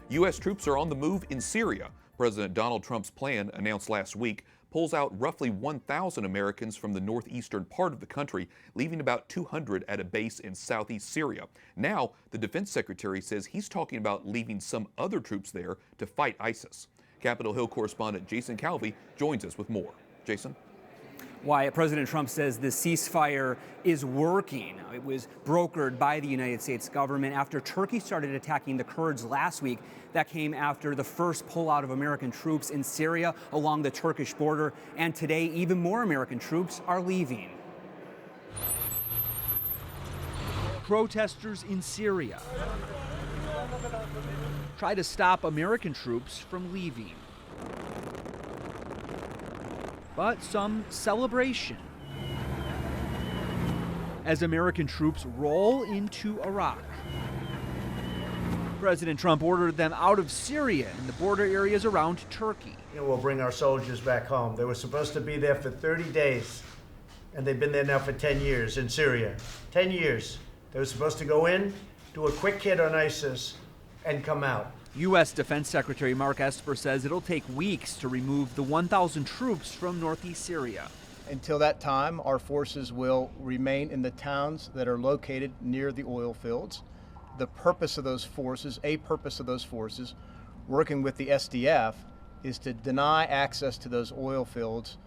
U.S. troops are on the move in Syria. President Donald Trump's plan, announced last week, pulls out roughly 1,000 Americans from the northeastern part of the country, leaving about 200 at a base in southeast Syria. Now, the defense secretary says he's talking about leaving some other troops there to fight ISIS. Capitol Hill correspondent Jason Calvi joins us with more. Jason? Wyatt, President Trump says the ceasefire is working. It was brokered by the United States government after Turkey started attacking the Kurds last week. That came after the first pullout of American troops in Syria along the Turkish border. And today, even more American troops are leaving. Protesters in Syria try to stop American troops from leaving. But some celebration as American troops roll into Iraq. President Trump ordered them out of Syria and the border areas around Turkey. We'll bring our soldiers back home. They were supposed to be there for 30 days, and they've been there now for 10 years in Syria. 10 years. They were supposed to go in, do a quick hit on ISIS, and come out. U.S. Defense Secretary Mark Esper says it'll take weeks to remove the 1,000 troops from northeast Syria. Until that time, our forces will remain in the towns that are located near the oil fields. The purpose of those forces, working with the SDF, is to deny access to those oil fields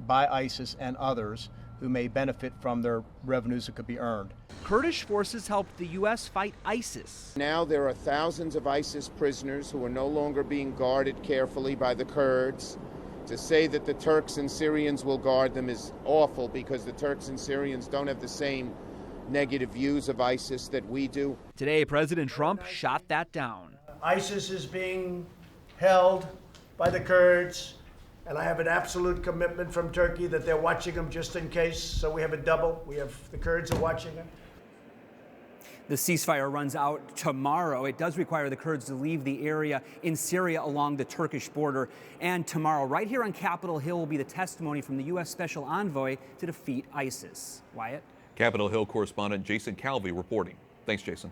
by ISIS and others who may benefit from their revenues that could be earned. Kurdish forces helped the U.S. fight ISIS. Now there are thousands of ISIS prisoners who are no longer being guarded carefully by the Kurds. To say that the Turks and Syrians will guard them is awful because the Turks and Syrians don't have the same negative views of ISIS that we do. Today, President Trump shot that down. ISIS is being held by the Kurds, and I have an absolute commitment from Turkey that they're watching them just in case. So we have a double. We have the Kurds are watching them. The ceasefire runs out tomorrow. It does require the Kurds to leave the area in Syria along the Turkish border. And tomorrow, right here on Capitol Hill, will be the testimony from the U.S. Special Envoy to defeat ISIS. Wyatt? Capitol Hill correspondent Jason Calvi reporting. Thanks, Jason.